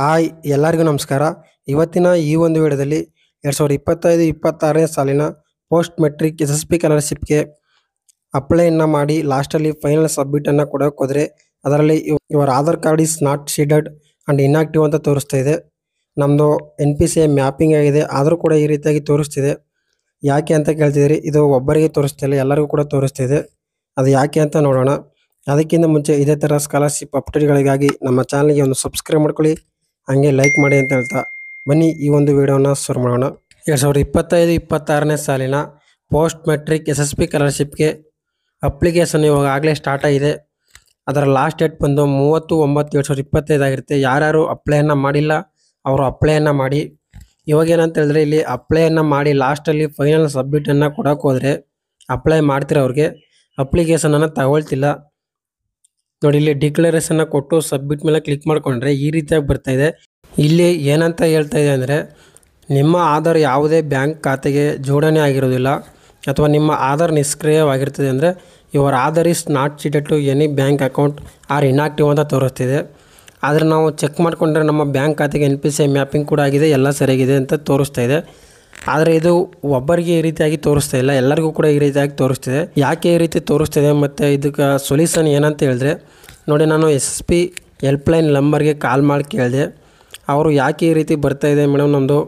Hi ಎಲ್ಲರಿಗೂ ನಮಸ್ಕಾರ. ಇವತ್ತಿನ ಈ ಒಂದು ವಿಡಿಯೋದಲ್ಲಿ 2025-26ನೇ ಸಾಲಿನ ಪೋಸ್ಟ್ ಮೆಟ್ರಿಕ್ SSP ಸ್ಕಾಲರ್ಶಿಪ್ಗೆ ಅಪ್ಲೈಯನ್ನು ಮಾಡಿ ಲಾಸ್ಟಲ್ಲಿ ಫೈನಲ್ ಸಬ್ಮಿಟನ್ನು ಕೊಡೋಕೆ ಹೋದರೆ ಅದರಲ್ಲಿ your Aadhaar card is not seeded and inactive ಅಂತ ತೋರಿಸ್ತಾ ಇದೆ. ನಮ್ಮದು NPCI ಮ್ಯಾಪಿಂಗ್ ಆಗಿದೆ, ಆದರೂ ಕೂಡ ಈ ರೀತಿಯಾಗಿ ತೋರಿಸ್ತಿದೆ. ಯಾಕೆ ಅಂತ ಕೇಳ್ತಿದ್ದೀರಿ? ಇದು ಒಬ್ಬರಿಗೆ ತೋರಿಸ್ತಿಲ್ಲ, ಎಲ್ಲರಿಗೂ ಕೂಡ ತೋರಿಸ್ತಿದೆ. ಅದು ಯಾಕೆ ಅಂತ ನೋಡೋಣ. ಅದಕ್ಕಿಂತ ಮುಂಚೆ ಇದೇ ಥರ ಸ್ಕಾಲರ್ಶಿಪ್ ಅಪ್ಡೇಟ್ಗಳಿಗಾಗಿ ನಮ್ಮ ಚಾನಲ್ಗೆ ಒಂದು ಸಬ್ಸ್ಕ್ರೈಬ್ ಮಾಡ್ಕೊಳ್ಳಿ, ಹಾಗೆ ಲೈಕ್ ಮಾಡಿ ಅಂತ ಹೇಳ್ತಾ ಬನ್ನಿ ಈ ಒಂದು ವಿಡಿಯೋನ ಶುರು ಮಾಡೋಣ. 2025-26ನೇ ಸಾಲಿನ ಪೋಸ್ಟ್ ಮೆಟ್ರಿಕ್ SSP ಸ್ಕಾಲರ್ಶಿಪ್ಗೆ ಅಪ್ಲಿಕೇಶನ್ ಇವಾಗ ಆಗಲೇ ಸ್ಟಾರ್ಟ್ ಆಗಿದೆ. ಅದರ ಲಾಸ್ಟ್ ಡೇಟ್ ಬಂದು 30/9/2025 ಆಗಿರುತ್ತೆ. ಯಾರ್ಯಾರು ಅಪ್ಲೈಯನ್ನು ಮಾಡಿಲ್ಲ ಅವರು ಅಪ್ಲೈಯನ್ನು ಮಾಡಿ. ಇವಾಗ ಏನಂತ ಹೇಳಿದ್ರೆ, ಇಲ್ಲಿ ಅಪ್ಲೈಯನ್ನು ಮಾಡಿ ಲಾಸ್ಟಲ್ಲಿ ಫೈನಲ್ ಸಬ್ಮಿಟನ್ನು ಕೊಡೋಕೆ ಹೋದರೆ ಅಪ್ಲೈ ಮಾಡ್ತಿರೋರಿಗೆ ಅಪ್ಲಿಕೇಶನನ್ನು ತಗೊಳ್ತಿಲ್ಲ. ನೋಡಿ, ಇಲ್ಲಿ ಡಿಕ್ಲರೇಷನ್ನ ಕೊಟ್ಟು ಸಬ್ಮಿಟ್ ಮೇಲೆ ಕ್ಲಿಕ್ ಮಾಡಿಕೊಂಡ್ರೆ ಈ ರೀತಿಯಾಗಿ ಬರ್ತಾ ಇದೆ. ಇಲ್ಲಿ ಏನಂತ ಹೇಳ್ತಾ ಇದೆ ಅಂದರೆ, ನಿಮ್ಮ ಆಧಾರ್ ಯಾವುದೇ ಬ್ಯಾಂಕ್ ಖಾತೆಗೆ ಜೋಡಣೆ ಆಗಿರೋದಿಲ್ಲ ಅಥವಾ ನಿಮ್ಮ ಆಧಾರ್ ನಿಷ್ಕ್ರಿಯವಾಗಿರ್ತದೆ ಅಂದರೆ your Aadhaar is not seeded to any bank account are inactive ಅಂತ ತೋರಿಸ್ತಿದೆ. ಆದರೆ ನಾವು ಚೆಕ್ ಮಾಡಿಕೊಂಡ್ರೆ ನಮ್ಮ ಬ್ಯಾಂಕ್ ಖಾತೆಗೆ NPCI ಮ್ಯಾಪಿಂಗ್ ಕೂಡ ಆಗಿದೆ, ಎಲ್ಲ ಸರಿಯಾಗಿದೆ ಅಂತ ತೋರಿಸ್ತಾ ಇದೆ. ಆದರೆ ಇದು ಒಬ್ಬರಿಗೆ ಈ ರೀತಿಯಾಗಿ ತೋರಿಸ್ತಾ ಇಲ್ಲ, ಎಲ್ಲರಿಗೂ ಕೂಡ ಈ ರೀತಿಯಾಗಿ ತೋರಿಸ್ತಿದೆ. ಯಾಕೆ ಈ ರೀತಿ ತೋರಿಸ್ತಿದೆ ಮತ್ತು ಇದಕ್ಕೆ ಸೊಲ್ಯೂಷನ್ ಏನಂತ ಹೇಳಿದ್ರೆ, ನೋಡಿ, ನಾನು SSP ಹೆಲ್ಪ್ಲೈನ್ ನಂಬರ್ಗೆ ಕಾಲ್ ಮಾಡಿ ಕೇಳಿದೆ. ಅವರು ಯಾಕೆ ಈ ರೀತಿ ಬರ್ತಾಯಿದೆ ಮೇಡಮ್, ನಮ್ಮದು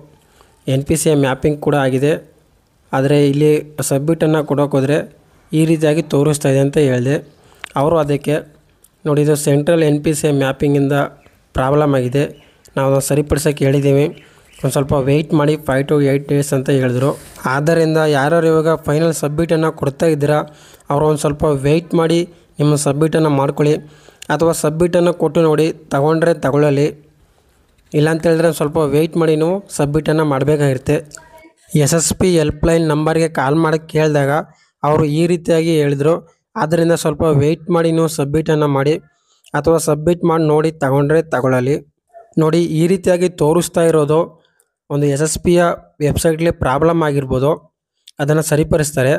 NPCI ಮ್ಯಾಪಿಂಗ್ ಕೂಡ ಆಗಿದೆ, ಆದರೆ ಇಲ್ಲಿ ಸಬ್ಮಿಟನ್ನು ಕೊಡೋಕೆ ಹೋದರೆ ಈ ರೀತಿಯಾಗಿ ತೋರಿಸ್ತಾ ಇದೆ ಅಂತ ಹೇಳಿದೆ. ಅವರು ಅದಕ್ಕೆ ನೋಡಿ, ಇದು ಸೆಂಟ್ರಲ್ NPCI ಮ್ಯಾಪಿಂಗಿಂದ ಪ್ರಾಬ್ಲಮ್ ಆಗಿದೆ, ನಾವು ಅದನ್ನು ಸರಿಪಡಿಸೋಕೆ ಹೇಳಿದ್ದೀವಿ, ಒಂದು ಸ್ವಲ್ಪ ವೆಯ್ಟ್ ಮಾಡಿ 5 to 8 days ಅಂತ ಹೇಳಿದ್ರು. ಆದ್ದರಿಂದ ಯಾರ್ಯಾರು ಇವಾಗ ಫೈನಲ್ ಸಬ್ಮಿಟನ್ನು ಕೊಡ್ತಾ ಇದ್ದೀರಾ ಅವರು ಒಂದು ಸ್ವಲ್ಪ ವೆಯ್ಟ್ ಮಾಡಿ ನಿಮ್ಮ ಸಬ್ಮಿಟನ್ನು ಮಾಡ್ಕೊಳ್ಳಿ, ಅಥವಾ ಸಬ್ಮಿಟನ್ನು ಕೊಟ್ಟು ನೋಡಿ, ತಗೊಂಡ್ರೆ ತಗೊಳ್ಳಲಿ, ಇಲ್ಲಾಂತೇಳಿದ್ರೆ ಸ್ವಲ್ಪ ವೆಯ್ಟ್ ಮಾಡಿ ನೀವು ಸಬ್ಮಿಟನ್ನು ಮಾಡಬೇಕಾಗಿರುತ್ತೆ. SSP ಹೆಲ್ಪ್ಲೈನ್ ನಂಬರ್ಗೆ ಕಾಲ್ ಮಾಡೋಕ್ಕೆ ಕೇಳಿದಾಗ ಅವರು ಈ ರೀತಿಯಾಗಿ ಹೇಳಿದರು. ಆದ್ದರಿಂದ ಸ್ವಲ್ಪ ವೆಯ್ಟ್ ಮಾಡಿ ನೀವು ಸಬ್ಮಿಟನ್ನು ಮಾಡಿ, ಅಥವಾ ಸಬ್ಮಿಟ್ ಮಾಡಿ ನೋಡಿ ತಗೊಂಡ್ರೆ ತಗೊಳ್ಳಲಿ. ನೋಡಿ, ಈ ರೀತಿಯಾಗಿ ತೋರಿಸ್ತಾ ಇರೋದು ಒಂದು SSPಯ ವೆಬ್ಸೈಟ್ಲಿ ಪ್ರಾಬ್ಲಮ್ ಆಗಿರ್ಬೋದು, ಅದನ್ನು ಸರಿಪಡಿಸ್ತಾರೆ.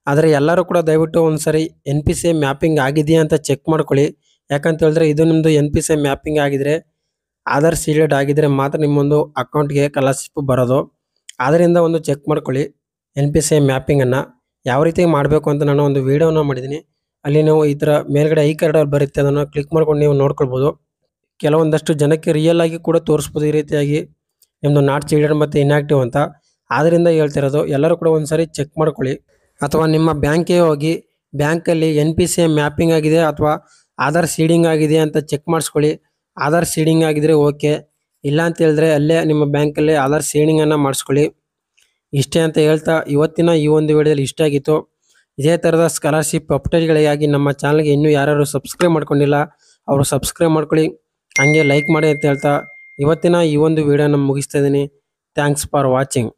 ಆದರೆ ಎಲ್ಲರೂ ಕೂಡ ದಯವಿಟ್ಟು ಒಂದು ಸರಿ NPCI ಮ್ಯಾಪಿಂಗ್ ಆಗಿದೆಯಾ ಅಂತ ಚೆಕ್ ಮಾಡ್ಕೊಳ್ಳಿ. ಯಾಕಂತ ಹೇಳಿದ್ರೆ, ಇದು ನಿಮ್ಮದು NPCI ಮ್ಯಾಪಿಂಗ್ ಆಗಿದ್ರೆ, ಆಧಾರ್ ಸೀಡೆಡ್ ಆಗಿದ್ದರೆ ಮಾತ್ರ ನಿಮ್ಮೊಂದು ಅಕೌಂಟ್ಗೆ ಸ್ಕಾಲರ್ಶಿಪ್ ಬರೋದು. ಆದ್ದರಿಂದ ಒಂದು ಚೆಕ್ ಮಾಡ್ಕೊಳ್ಳಿ NPCI ಮ್ಯಾಪಿಂಗನ್ನು ಯಾವ ರೀತಿ ಮಾಡಬೇಕು ಅಂತ ನಾನು ಒಂದು ವೀಡಿಯೋನ ಮಾಡಿದ್ದೀನಿ. ಅಲ್ಲಿ ನೀವು ಈ ಥರ ಮೇಲ್ಗಡೆ ಐ ಕಾರ್ಡಲ್ಲಿ ಬರುತ್ತೆ, ಅದನ್ನು ಕ್ಲಿಕ್ ಮಾಡ್ಕೊಂಡು ನೀವು ನೋಡ್ಕೊಳ್ಬೋದು. ಕೆಲವೊಂದಷ್ಟು ಜನಕ್ಕೆ ರಿಯಲ್ ಆಗಿ ಕೂಡ ತೋರಿಸ್ಬೋದು ಈ ರೀತಿಯಾಗಿ ನಿಮ್ಮದು ನಾಟ್ ಸೀಡೆಡ್ ಮತ್ತು ಇನ್ಆಕ್ಟಿವ್ ಅಂತ. ಆದ್ದರಿಂದ ಹೇಳ್ತಿರೋದು, ಎಲ್ಲರೂ ಕೂಡ ಒಂದು ಸಾರಿ ಚೆಕ್ ಮಾಡ್ಕೊಳ್ಳಿ. ಅಥವಾ ನಿಮ್ಮ ಬ್ಯಾಂಕಿಗೆ ಹೋಗಿ ಬ್ಯಾಂಕಲ್ಲಿ NPCI ಮ್ಯಾಪಿಂಗ್ ಆಗಿದೆ ಅಥವಾ ಆಧಾರ್ ಸೀಡಿಂಗ್ ಆಗಿದೆ ಅಂತ ಚೆಕ್ ಮಾಡಿಸ್ಕೊಳ್ಳಿ. ಆಧಾರ್ ಸೀಡಿಂಗ್ ಆಗಿದ್ರೆ ಓಕೆ, ಇಲ್ಲ ಅಂತ ಹೇಳಿದ್ರೆ ಅಲ್ಲೇ ನಿಮ್ಮ ಬ್ಯಾಂಕಲ್ಲೇ ಆಧಾರ್ ಸೀಡಿಂಗನ್ನು ಮಾಡಿಸ್ಕೊಳ್ಳಿ. ಇಷ್ಟೇ ಅಂತ ಹೇಳ್ತಾ ಇವತ್ತಿನ ಈ ಒಂದು ವಿಡಿಯೋದಲ್ಲಿ ಇಷ್ಟ ಆಗಿತ್ತು. ಇದೇ ಥರದ ಸ್ಕಾಲರ್ಶಿಪ್ ಅಪ್ಡೇಟ್ಗಳಿಗಾಗಿ ನಮ್ಮ ಚಾನಲ್ಗೆ ಇನ್ನೂ ಯಾರು ಸಬ್ಸ್ಕ್ರೈಬ್ ಮಾಡ್ಕೊಂಡಿಲ್ಲ ಅವರು ಸಬ್ಸ್ಕ್ರೈಬ್ ಮಾಡ್ಕೊಳ್ಳಿ, ಹಾಗೆ ಲೈಕ್ ಮಾಡಿ ಅಂತ ಹೇಳ್ತಾ ಇವತ್ತಿನ ಈ ಒಂದು ವಿಡಿಯೋನ ಮುಗಿಸ್ತಾ ಇದ್ದೀನಿ. Thanks for watching.